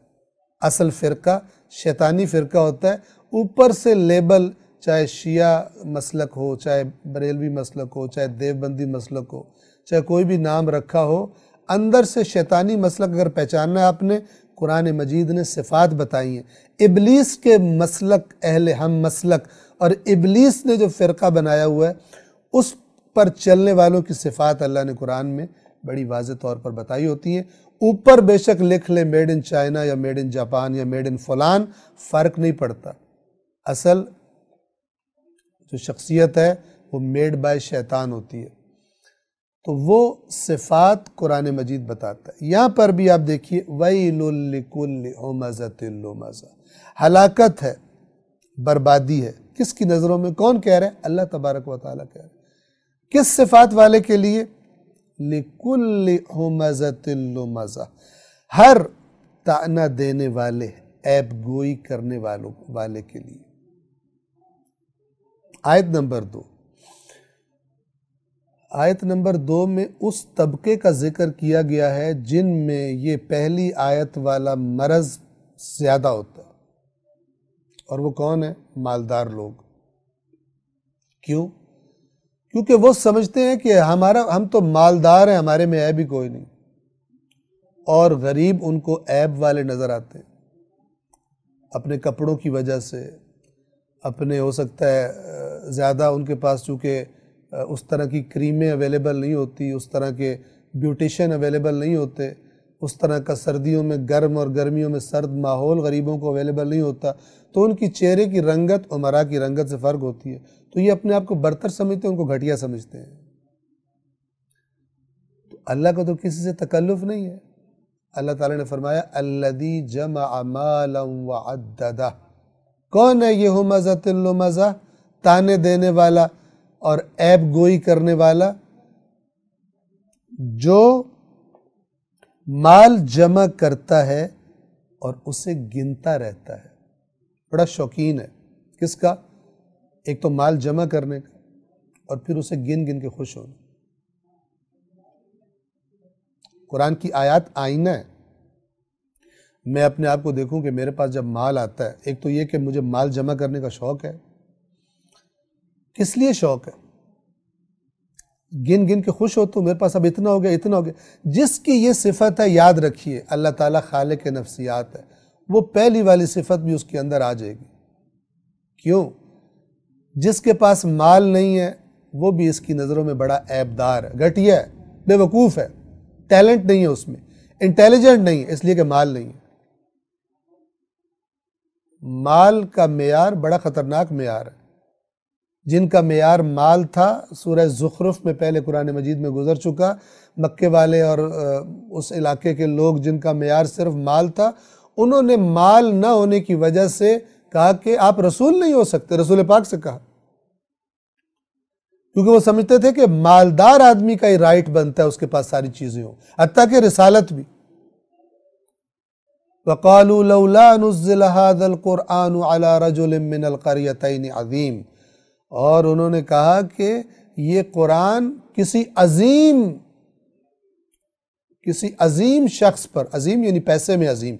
اصل فرقہ شیطانی فرقہ ہوتا ہے، اوپر سے لیبل چاہے شیعہ مسلک ہو، چاہے بریلوی مسلک ہو، چاہے دیوبندی مسلک ہو، چاہے کوئی بھی نام رکھا ہو، اندر سے شیطانی مسلک اگر پہچاننا ہے آپ نے، قرآن مجید نے صفات بتائی ہیں۔ ابلیس کے مسلک اہل ہم مسلک اور ابلیس نے جو فرقہ بنایا ہوا ہے اس پر چلنے والوں کی صفات اللہ نے قرآن میں بڑی واضح طور پر بتائی ہوتی ہیں۔ اوپر بے شک لکھ لیں میڈ ان چائنا یا میڈ ان جاپان یا میڈ ان فلان، فرق نہیں پڑتا، اصل جو شخصیت ہے وہ میڈ بائی شیطان ہوتی ہے، تو وہ صفات قرآن مجید بتاتا ہے۔ یہاں پر بھی آپ دیکھیے وَيْلٌ لِكُلِّ ہُمَزَةٍ لُمَزَةٍ، ہلاکت ہے، بربادی ہے، کس کی نظروں میں؟ کون کہہ رہا ہے؟ اللہ تبارک و تعالیٰ کہہ رہا ہے۔ کس صفات والے کے لیے؟ لِكُلِّ ہُمَزَةٍ لُمَزَةٍ، ہر طعنہ دینے والے، عیب گوئی کرنے والے کے لیے۔ آیت نمبر 2، آیت نمبر 2 میں اس طبقے کا ذکر کیا گیا ہے جن میں یہ پہلی آیت والا مرض زیادہ ہوتا ہے، اور وہ کون ہے؟ مالدار لوگ۔ کیوں؟ کیونکہ وہ سمجھتے ہیں کہ ہم تو مالدار ہیں، ہمارے میں عیب ہی کوئی نہیں، اور غریب ان کو عیب والے نظر آتے ہیں، اپنے کپڑوں کی وجہ سے، اپنے ہو سکتا ہے زیادہ ان کے پاس چونکہ اس طرح کی کریمیں اویلیبل نہیں ہوتی، اس طرح کے بیوٹیشن اویلیبل نہیں ہوتے، اس طرح کا سردیوں میں گرم اور گرمیوں میں سرد ماحول غریبوں کو اویلیبل نہیں ہوتا، تو ان کی چہرے کی رنگت امراء کی رنگت سے فرق ہوتی ہے، تو یہ اپنے آپ کو برتر سمجھتے ہیں، ان کو گھٹیا سمجھتے ہیں۔ تو اللہ کا تو کسی سے تکلف نہیں ہے۔ اللہ تعالیٰ نے فرمایا الذی جمع مالا وعددہ، کون ہے یہ ہمزۃ لمزہ؟ تانے دینے والا اور عیب گوئی کرنے والا، جو مال جمع کرتا ہے اور اسے گنتا رہتا ہے، بڑا شوقین ہے کس کا؟ ایک تو مال جمع کرنے کا، اور پھر اسے گن گن کے خوش ہونا۔ قرآن کی آیات آئینہ ہے۔ میں اپنے آپ کو دیکھوں کہ میرے پاس جب مال آتا ہے، ایک تو یہ کہ مجھے مال جمع کرنے کا شوق ہے۔ کس لیے شوق ہے؟ گن گن کے خوش ہوتا ہوں، میرے پاس اب اتنا ہو گیا، اتنا ہو گیا۔ جس کی یہ صفت ہے، یاد رکھیے اللہ تعالیٰ خالق نفسیات ہے، وہ پہلی والی صفت بھی اس کے اندر آ جائے گی۔ کیوں؟ جس کے پاس مال نہیں ہے وہ بھی اس کی نظروں میں بڑا عیبدار ہے، گھٹیا ہے، بے وقوف ہے، ٹیلنٹ نہیں ہے اس میں، انٹیلیجنٹ نہیں ہے، اس لیے کہ مال نہیں ہے۔ مال کا معیار بڑا خطرناک معیار ہے۔ جن کا معیار مال تھا، سورہ زخرف میں پہلے قرآن مجید میں گزر چکا، مکے والے اور اس علاقے کے لوگ جن کا معیار صرف مال تھا، انہوں نے مال نہ ہونے کی وجہ سے کہا کہ آپ رسول نہیں ہو سکتے، رسول پاک سے کہا، کیونکہ وہ سمجھتے تھے کہ مالدار آدمی کا ہی رائٹ بنتا ہے اس کے پاس ساری چیزیں ہوں، حتیٰ کہ رسالت بھی۔ وَقَالُوا لَوْلَا نُزِّلَ هَذَا الْقُرْآنُ عَلَى رَجُلٍ مِّنَ الْقَرْيَتَيْنِ عَظِيمٍ، اور انہوں نے کہا کہ یہ قرآن کسی عظیم شخص پر، عظیم یعنی پیسے میں عظیم،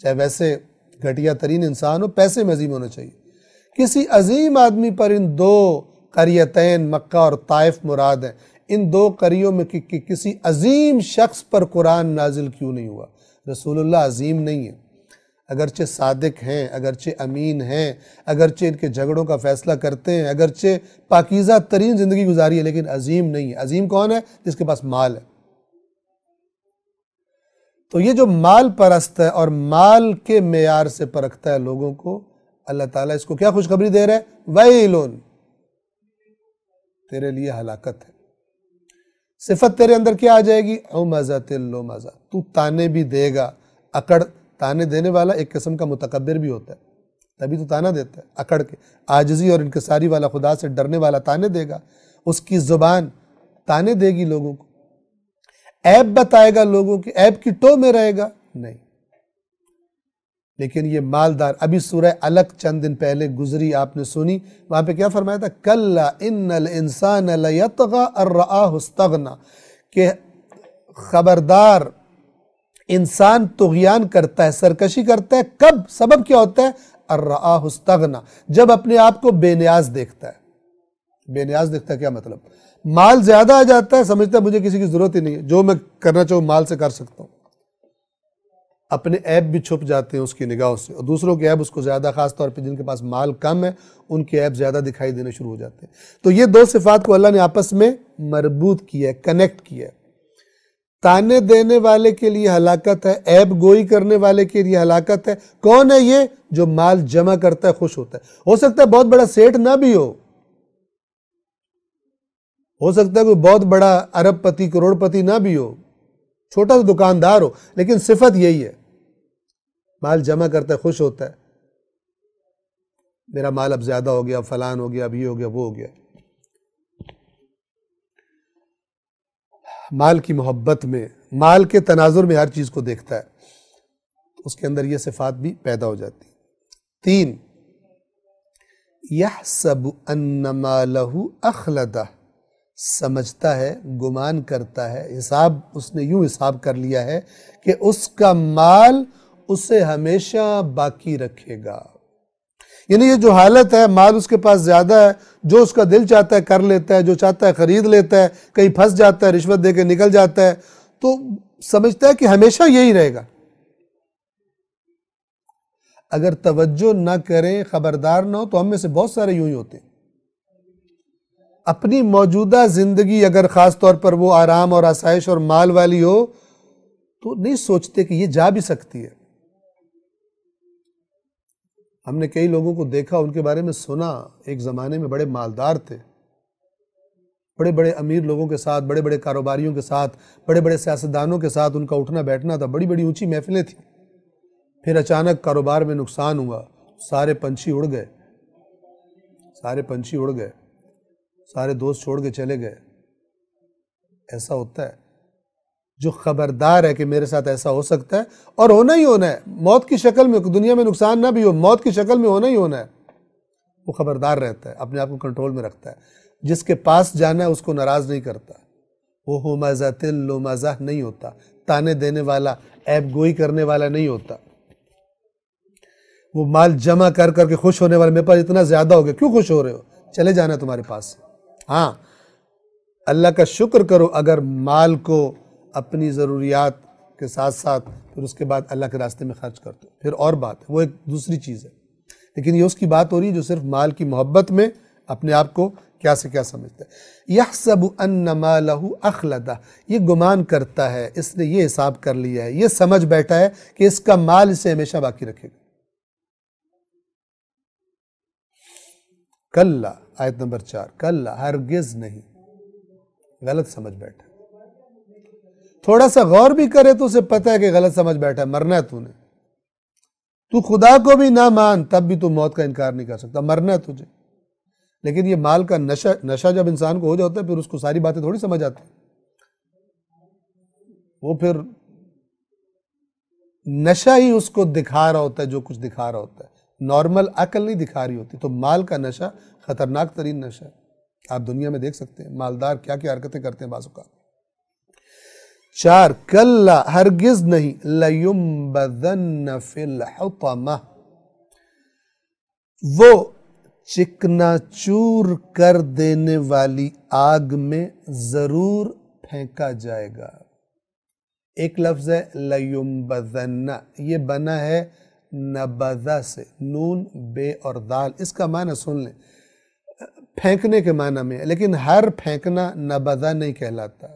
چاہے ویسے گھٹیا ترین انسان ہو، پیسے میں عظیم ہونا چاہیے، کسی عظیم آدمی پر، ان دو قریتین مکہ اور طائف مراد ہیں، ان دو قریوں میں کسی عظیم شخص پر قرآن نازل کیوں نہیں ہوا؟ رسول اللہ عظیم نہیں ہے، اگرچہ صادق ہیں، اگرچہ امین ہیں، اگرچہ ان کے جھگڑوں کا فیصلہ کرتے ہیں، اگرچہ پاکیزہ ترین زندگی گزاری ہے، لیکن عظیم نہیں ہے۔ عظیم کون ہے؟ جس کے پاس مال ہے۔ تو یہ جو مال پرست ہے اور مال کے معیار سے پرکھتا ہے لوگوں کو، اللہ تعالیٰ اس کو کیا خوشخبری دے رہا ہے؟ وَيْلٌ، تیرے لیے ہلاکت ہے، صفت تیرے اندر کیا آ جائے گی؟ عمزۃ اللمزہ، تو تانے بھی دے گا، اکڑ، تانے دینے والا ایک قسم کا متکبر بھی ہوتا ہے، تبھی تو تانا دیتا ہے، اکڑ کے، عاجزی اور انکساری والا، خدا سے ڈرنے والا تانے دے گا، اس کی زبان تانے دے گی لوگوں کو، عیب بتائے گا لوگوں کی، عیب کی ٹو میں رہے گا نہیں۔ لیکن یہ مالدار، ابھی سورہ علق چند دن پہلے گزری، آپ نے سنی، وہاں پہ کیا فرمایا تھا؟ کلا ان الانسان لیطغی ان رآہ استغنی، کہ خبردار انسان طغیان کرتا ہے، سرکشی کرتا ہے، کب؟ سبب کیا ہوتا ہے؟ ان رآہ استغنی، جب اپنے آپ کو بے نیاز دیکھتا ہے۔ بے نیاز دیکھتا ہے کیا مطلب؟ مال زیادہ آ جاتا ہے، سمجھتا ہے مجھے کسی کی ضرورت ہی نہیں ہے، جو میں کرنا چاہوں مال سے کر سکتا ہوں، اپنے عیب بھی چھپ جاتے ہیں اس کی نگاہوں سے، اور دوسروں کے عیب اس کو زیادہ، خاص طور پہ جن کے پاس مال کم ہے ان کے عیب زیادہ دکھائی دینے شروع ہو جاتے ہیں۔ تو یہ دو صفات کو اللہ نے آپس میں مربوط کیا ہے، کنیکٹ کیا ہے۔ تانے دینے والے کے لیے ہلاکت ہے، عیب گوئی کرنے والے کے لیے ہلاکت ہے۔ کون ہے یہ؟ جو مال جمع کرتا ہے، خوش ہوتا ہے۔ ہو سکتا ہے بہت بڑا سیٹھ نہ بھی ہو سکتا ہے کوئی بہت بڑا ارب پتی، کروڑ پتی نہ بھی ہو، چھوٹا سا دکاندار ہو، لیکن صفت یہی ہے، مال جمع کرتا ہے، خوش ہوتا ہے، میرا مال اب زیادہ ہو گیا، فلان ہو گیا، اب یہ ہو گیا، وہ ہو گیا۔ مال کی محبت میں، مال کے تناظر میں ہر چیز کو دیکھتا ہے، اس کے اندر یہ صفات بھی پیدا ہو جاتی۔ 3، یحسب ان مالہ اخلدہ، سمجھتا ہے، گمان کرتا ہے، حساب اس نے یوں حساب کر لیا ہے کہ اس کا مال اسے ہمیشہ باقی رکھے گا۔ یعنی یہ جو حالت ہے، مال اس کے پاس زیادہ ہے، جو اس کا دل چاہتا ہے کر لیتا ہے، جو چاہتا ہے خرید لیتا ہے، کہیں پھنس جاتا ہے، رشوت دے کے نکل جاتا ہے، تو سمجھتا ہے کہ ہمیشہ یہی رہے گا۔ اگر توجہ نہ کریں، خبردار نہ ہو، تو ہم میں سے بہت سارے یوں ہی ہوتے ہیں۔ اپنی موجودہ زندگی اگر خاص طور پر وہ آرام اور آسائش اور مال والی ہو تو نہیں سوچتے کہ یہ جا بھی سکتی ہے۔ ہم نے کئی لوگوں کو دیکھا، ان کے بارے میں سنا، ایک زمانے میں بڑے مالدار تھے، بڑے بڑے امیر لوگوں کے ساتھ، بڑے بڑے کاروباریوں کے ساتھ، بڑے بڑے سیاستدانوں کے ساتھ ان کا اٹھنا بیٹھنا تھا، بڑی بڑی اونچی محفلیں تھیں۔ پھر اچانک کاروبار میں نقصان ہوا، سارے پنچھی اڑ گئے، سارے دوست چھوڑ کے چلے گئے۔ ایسا ہوتا ہے، جو خبردار ہے کہ میرے ساتھ ایسا ہو سکتا ہے اور ہونا ہی ہونا ہے، موت کی شکل میں، دنیا میں نقصان نہ بھی ہو، موت کی شکل میں ہونا ہی ہونا ہے، وہ خبردار رہتا ہے، اپنے آپ کو کنٹرول میں رکھتا ہے۔ جس کے پاس جانا ہے اس کو ناراض نہیں کرتا، وہ ہمزۃ اللمزہ نہیں ہوتا، تانے دینے والا، عیب گوئی کرنے والا نہیں ہوتا، وہ مال جمع کر کر کے خوش ہونے والا، میرے پاس اتنا زیادہ ہو گیا، کیوں خوش ہو رہے ہو؟ چلے جانا ہے تمہارے پاس سے۔ ہاں، اللہ کا شکر کرو اگر مال کو اپنی ضروریات کے ساتھ ساتھ پھر اس کے بعد اللہ کے راستے میں خرچ کر دو، پھر اور بات ہے، وہ ایک دوسری چیز ہے، لیکن یہ اس کی بات ہو رہی ہے جو صرف مال کی محبت میں اپنے آپ کو کیا سے کیا سمجھتا ہے۔ یحسب ان مالہ اخلدہ، یہ گمان کرتا ہے، اس نے یہ حساب کر لیا ہے، یہ سمجھ بیٹھا ہے کہ اس کا مال اسے ہمیشہ باقی رکھے گا۔ کلا، آیت نمبر 4، کلا، ہرگز نہیں، غلط سمجھ بیٹھا، تھوڑا سا غور بھی کرے تو اسے پتہ ہے کہ غلط سمجھ بیٹھا ہے، مرنا ہے تو خدا کو بھی نہ مان تب بھی تو موت کا انکار نہیں کر سکتا، مرنا ہے تجھے۔ لیکن یہ مال کا نشہ جب انسان کو ہو جاتا ہے پھر اس کو ساری باتیں تھوڑی سمجھ آتی ہیں، وہ پھر نشہ ہی اس کو دکھا رہا ہوتا ہے جو کچھ دکھا رہا ہوتا ہے، نارمل عقل نہیں دکھا رہی ہوتی۔ تو مال کا نشہ خطرناک ترین نشہ ہے، آپ دنیا میں دیکھ سکتے ہیں مالدار کیا کیا حرکتیں کرتے ہیں بعض اوقات۔ 4، کلا، ہرگز نہیں، لیمبذن فی الحطمہ، وہ چکنا چور کر دینے والی آگ میں ضرور پھینکا جائے گا۔ ایک لفظ ہے لیمبذن، یہ بنا ہے نبذہ سے، نون بے اور دال، اس کا معنی سن لیں، پھینکنے کے معنی میں ہے، لیکن ہر پھینکنا نبذہ نہیں کہلاتا۔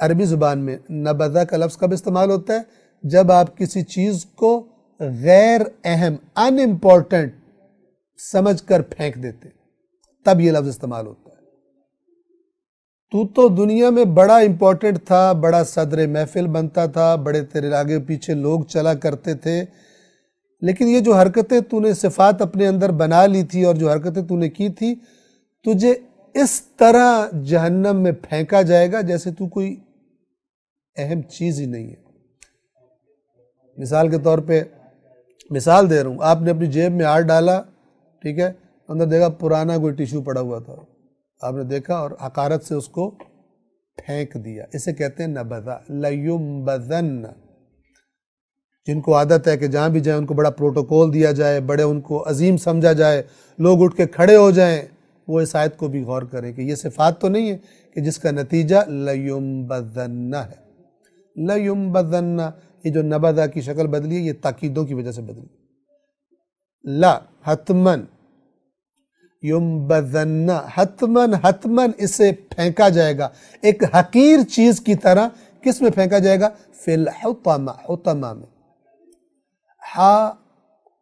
عربی زبان میں نبذہ کا لفظ کب استعمال ہوتا ہے؟ جب آپ کسی چیز کو غیر اہم، ان امپورٹنٹ سمجھ کر پھینک دیتے، تب یہ لفظ استعمال ہوتا ہے۔ تو دنیا میں بڑا امپورٹنٹ تھا، بڑا صدر محفل بنتا تھا، بڑے تیرے آگے پیچھے لوگ چلا کرتے تھے، لیکن یہ جو حرکتیں تو نے صفات اپنے اندر بنا لی تھی اور جو حرکتیں تو نے کی تھی، تجھے اس طرح جہنم میں پھینکا جائے گا جیسے تو کوئی اہم چیز ہی نہیں ہے۔ مثال کے طور پہ مثال دے رہا ہوں، آپ نے اپنی جیب میں ہاتھ ڈالا، ٹھیک ہے، اندر دیکھا پرانا کوئی ٹیشو پڑا ہوا تھا، آپ نے دیکھا اور حقارت سے اس کو پھینک دیا، اسے کہتے ہیں نبذا، لیمبذن۔ جن کو عادت ہے کہ جہاں بھی جائیں ان کو بڑا پروٹوکول دیا جائے، بڑے ان کو عظیم سمجھا جائے، لوگ اٹھ کے کھڑے ہو جائیں، وہ اس آیت کو بھی غور کریں کہ یہ صفات تو نہیں ہے کہ جس کا نتیجہ لیمبذن ہے۔ لیمبذن، یہ جو نبذا کی شکل بدلی ہے یہ تاکیدوں کی وجہ سے بدلی، لا حتمن، یمبذن، حتمن حتمن اسے پھینکا جائے گا ایک حقیر چیز کی طرح۔ کس میں پھینکا جائے گا؟ فی الحطمہ، حطمہ میں، ہا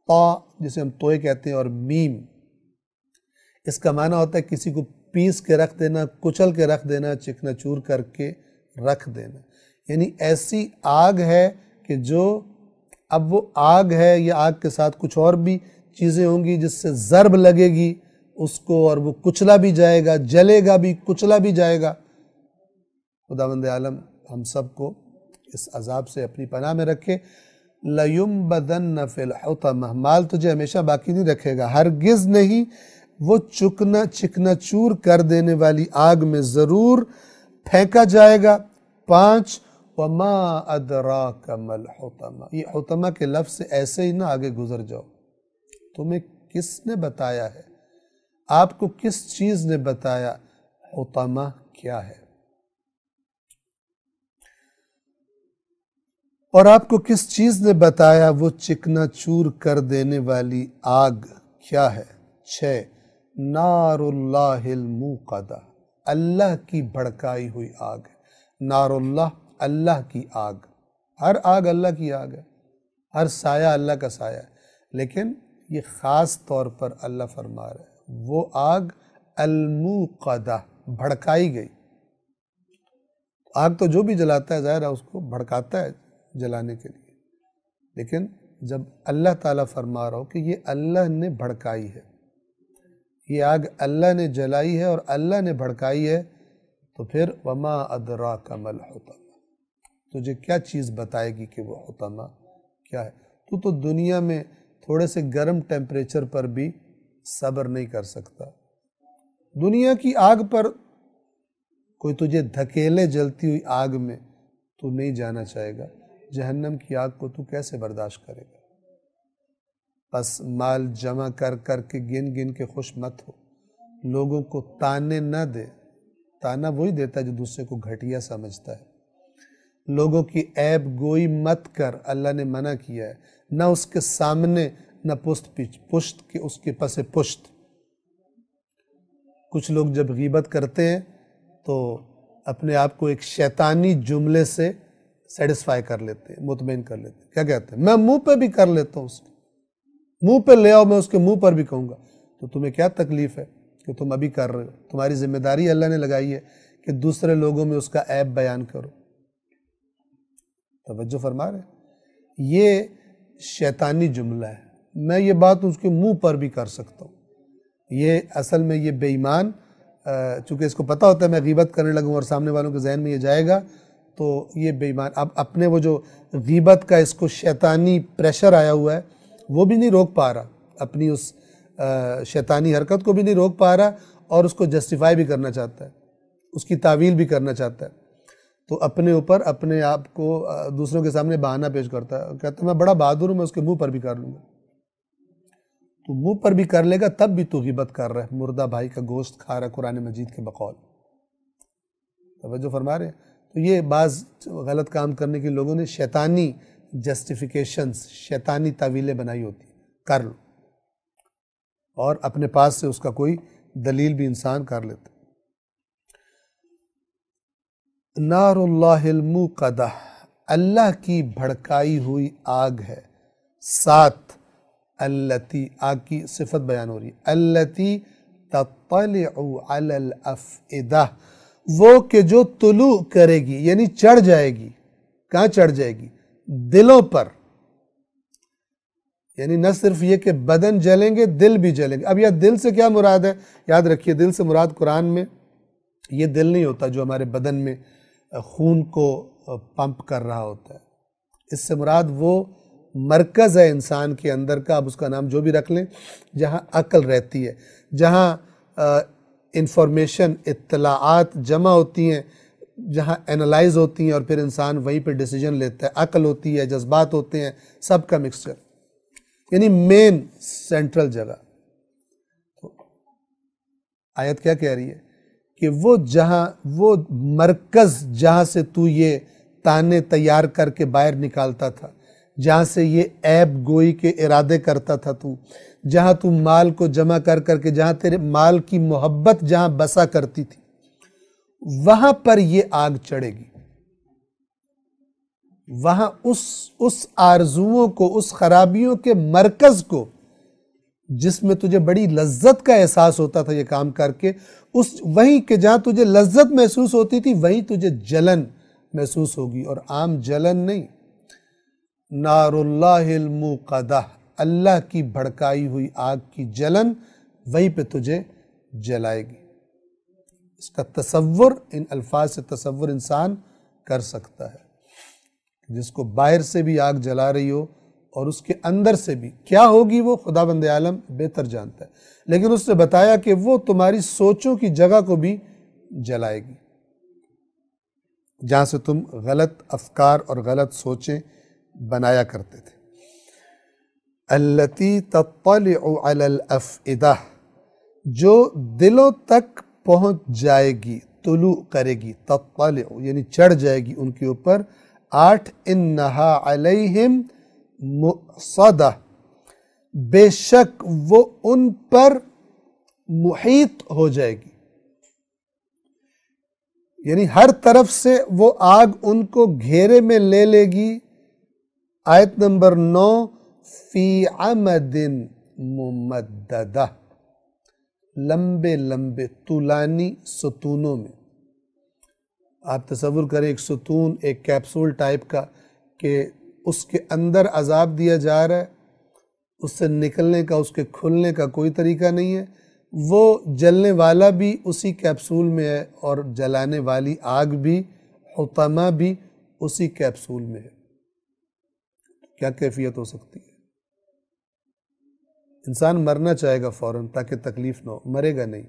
طا جسے ہم توئے کہتے ہیں اور میم، اس کا معنی ہوتا ہے کسی کو پیس کے رکھ دینا، کچل کے رکھ دینا، چکنا چور کر کے رکھ دینا، یعنی ایسی آگ ہے کہ جو اب وہ آگ ہے یا آگ کے ساتھ کچھ اور بھی چیزیں ہوں گی جس سے ضرب لگے گی اس کو اور وہ کچلا بھی جائے گا، جلے گا بھی، کچلا بھی جائے گا۔ خداوند عالم ہم سب کو اس عذاب سے اپنی پناہ میں رکھے۔ لَيُنبَذَنَّ فِي الْحُطَمَةِ، مال تجھے ہمیشہ باقی نہیں رکھے گا، ہرگز نہیں، وہ چکنا چور کر دینے والی آگ میں ضرور پھینکا جائے گا۔ 5 وَمَا أَدْرَاكَ مَا الْحُطَمَةِ، یہ حطمہ کے لفظ سے ایسے ہی نہ آگے گزر جاؤ، تمہیں کس نے بتایا ہے، آپ کو کس چیز نے بتایا حطمہ کیا ہے، اور آپ کو کس چیز نے بتایا وہ چکنا چور کر دینے والی آگ کیا ہے۔ 6 نار اللہ الموقدہ، اللہ کی بھڑکائی ہوئی آگ ہے۔ نار اللہ، اللہ کی آگ، ہر آگ اللہ کی آگ ہے، ہر سایہ اللہ کا سایہ ہے، لیکن یہ خاص طور پر اللہ فرما رہا ہے وہ آگ الموقدہ، بھڑکائی گئی۔ آگ تو جو بھی جلاتا ہے ظاہر ہے اس کو بھڑکاتا ہے جلانے کے لیے، لیکن جب اللہ تعالیٰ فرما رہا ہو کہ یہ اللہ نے بھڑکائی ہے، یہ آگ اللہ نے جلائی ہے اور اللہ نے بھڑکائی ہے، تو پھر وما ادراک ما الحطمہ، تجھے کیا چیز بتائے گی کہ وہ حطمہ کیا ہے۔ تو دنیا میں تھوڑے سے گرم ٹیمپریچر پر بھی صبر نہیں کر سکتا، دنیا کی آگ پر کوئی تجھے دھکیلے جلتی ہوئی آگ میں تو نہیں جانا چاہے گا، جہنم کی آگ کو تو کیسے برداشت کرے گا۔ بس مال جمع کر کر کے گن گن کے خوش مت ہو، لوگوں کو تانے نہ دے، تانا وہی دیتا ہے جو دوسرے کو گھٹیا سمجھتا ہے۔ لوگوں کی عیب گوئی مت کر، اللہ نے منع کیا ہے، نہ اس کے سامنے نہ پشت کے اس کے پس پشت۔ کچھ لوگ جب غیبت کرتے ہیں تو اپنے آپ کو ایک شیطانی جملے سے سیٹسفائی کر لیتے ہیں، مطمئن کر لیتے ہیں، کیا کہتے ہیں؟ میں منہ پہ بھی کر لیتا ہوں، اس کے منہ پہ لے آؤ، میں اس کے منہ پر بھی کہوں گا۔ تو تمہیں کیا تکلیف ہے کہ تم ابھی کر رہے ہو؟ تمہاری ذمہ داری اللہ نے لگائی ہے کہ دوسرے لوگوں میں اس کا عیب بیان کرو۔ توجہ فرما رہے ہیں؟ یہ شیطانی جملہ ہے، میں یہ بات اس کے منہ پر بھی کر سکتا ہوں۔ یہ اصل میں یہ بے ایمان چونکہ اس کو پتہ ہوتا ہے میں غیبت کرنے لگوں اور سامنے والوں کے ذہن میں یہ جائے گا، تو یہ بے ایمان اب اپنے وہ جو غیبت کا اس کو شیطانی پریشر آیا ہوا ہے وہ بھی نہیں روک پا رہا، اپنی اس شیطانی حرکت کو بھی نہیں روک پا رہا، اور اس کو جسٹیفائی بھی کرنا چاہتا ہے، اس کی تعویل بھی کرنا چاہتا ہے، تو اپنے اوپر اپنے آپ کو دوسروں کے سامنے بہانہ پیش کرتا ہے، کہتا ہے میں بڑا بہادر ہوں، میں اس کے منہ پر بھی کر لوں گا۔ تو منہ پر بھی کر لے گا تب بھی تو غیبت کر رہا ہے، مردہ بھائی کا گوشت کھا رہا ہے قرآن مجید کے بقول۔ توجہ فرما رہے ہیں؟ تو یہ بعض غلط کام کرنے کے لوگوں نے شیطانی جسٹیفیکیشنز، شیطانی تعویلیں بنائی ہوتی، کر لو، اور اپنے پاس سے اس کا کوئی دلیل بھی انسان کر لیتا۔ نار اللہ الموقدہ، اللہ کی بھڑکائی ہوئی آگ ہے۔ 7 التی، آگ کی صفت بیان ہو رہی ہے، التی تطلع علی الافئدہ، وہ کہ جو طلوع کرے گی، یعنی چڑھ جائے گی۔ کہاں چڑھ جائے گی؟ دلوں پر۔ یعنی نہ صرف یہ کہ بدن جلیں گے، دل بھی جلیں گے۔ اب یہ دل سے کیا مراد ہے؟ یاد رکھیے، دل سے مراد قرآن میں یہ دل نہیں ہوتا جو ہمارے بدن میں خون کو پمپ کر رہا ہوتا ہے۔ اس سے مراد وہ مرکز ہے انسان کے اندر کا، اب اس کا نام جو بھی رکھ لیں، جہاں عقل رہتی ہے، جہاں انفارمیشن، اطلاعات جمع ہوتی ہیں، جہاں اینالائز ہوتی ہیں، اور پھر انسان وہیں پہ ڈیسیجن لیتا ہے۔ عقل ہوتی ہے، جذبات ہوتے ہیں، سب کا مکسچر، یعنی مین سینٹرل جگہ۔ آیت کیا کہہ رہی ہے کہ وہ مرکز جہاں سے تو یہ تانے تیار کر کے باہر نکالتا تھا، جہاں سے یہ عیب گوئی کے ارادے کرتا تھا تو، جہاں تو مال کو جمع کر کے، جہاں تیرے مال کی محبت جہاں بسا کرتی تھی، وہاں پر یہ آگ چڑھے گی۔ وہاں اس آرزوؤں کو، اس خرابیوں کے مرکز کو، جس میں تجھے بڑی لذت کا احساس ہوتا تھا یہ کام کر کے، وہیں کہ جہاں تجھے لذت محسوس ہوتی تھی، وہیں تجھے جلن محسوس ہوگی، اور عام جلن نہیں، نار اللہ الموقدہ، اللہ کی بھڑکائی ہوئی آگ کی جلن وہیں پہ تجھے جلائے گی۔ اس کا تصور، ان الفاظ سے تصور انسان کر سکتا ہے، جس کو باہر سے بھی آگ جلا رہی ہو اور اس کے اندر سے بھی کیا ہوگی، وہ خداوند عالم بہتر جانتا ہے، لیکن اس نے بتایا کہ وہ تمہاری سوچوں کی جگہ کو بھی جلائے گی، جہاں سے تم غلط افکار اور غلط سوچیں بنایا کرتے تھے۔ التی تطلع علی الافئدہ، جو دلوں تک پہنچ جائے گی، طلوع کرے گی، تطلع یعنی چڑھ جائے گی ان کے اوپر۔ 8 انہا علیہم مؤصدہ، بے شک وہ ان پر محیط ہو جائے گی، یعنی ہر طرف سے وہ آگ ان کو گھیرے میں لے لے گی۔ آیت نمبر 9، فی عمد ممددہ، لمبے لمبے طولانی ستونوں میں۔ آپ تصور کریں ایک ستون، ایک کیپسول ٹائپ کا، کہ اس کے اندر عذاب دیا جا رہا ہے، اس سے نکلنے کا، اس کے کھلنے کا کوئی طریقہ نہیں ہے، وہ جلنے والا بھی اسی کیپسول میں ہے، اور جلانے والی آگ بھی، حطمہ بھی اسی کیپسول میں ہے۔ کیا کیفیت ہو سکتی ہے؟ انسان مرنا چاہے گا فوراً تاکہ تکلیف نہ ہو، مرے گا نہیں۔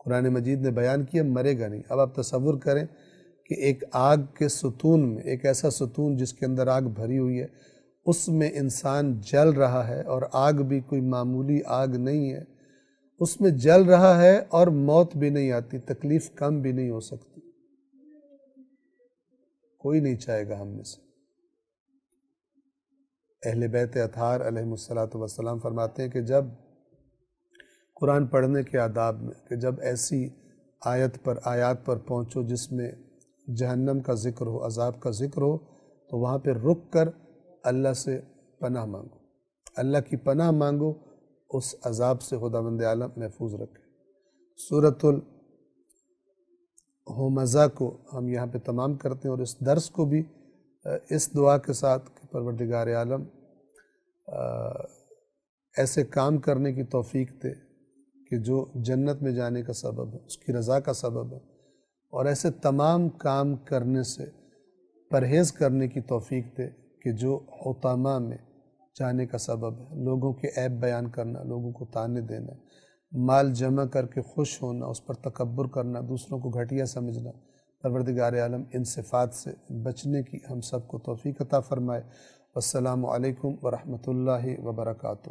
قرآن مجید نے بیان کیا مرے گا نہیں۔ اب آپ تصور کریں کہ ایک آگ کے ستون میں، ایک ایسا ستون جس کے اندر آگ بھری ہوئی ہے، اس میں انسان جل رہا ہے، اور آگ بھی کوئی معمولی آگ نہیں ہے، اس میں جل رہا ہے، اور موت بھی نہیں آتی، تکلیف کم بھی نہیں ہو سکتی۔ کوئی نہیں چاہے گا ہم میں سے۔ اہل بیت اطہار علیہ السلام فرماتے ہیں کہ جب قرآن پڑھنے کے آداب میں، کہ جب ایسی آیات پر پہنچو جس میں جہنم کا ذکر ہو، عذاب کا ذکر ہو، تو وہاں پہ رک کر اللہ سے پناہ مانگو، اللہ کی پناہ مانگو، اس عذاب سے خداوند عالم محفوظ رکھے۔ سورۃ الہمزہ کو ہم یہاں پہ تمام کرتے ہیں، اور اس درس کو بھی اس دعا کے ساتھ کہ پروردگار عالم ایسے کام کرنے کی توفیق دے کہ جو جنت میں جانے کا سبب ہے، اس کی رضا کا سبب ہے، اور ایسے تمام کام کرنے سے پرہیز کرنے کی توفیق دے کہ جو حطامہ میں جانے کا سبب ہے، لوگوں کے عیب بیان کرنا، لوگوں کو طعنے دینا، مال جمع کر کے خوش ہونا، اس پر تکبر کرنا، دوسروں کو گھٹیا سمجھنا۔ پروردگار عالم ان صفات سے بچنے کی ہم سب کو توفیق عطا فرمائے۔ السلام علیکم ورحمۃ اللہ وبرکاتہ۔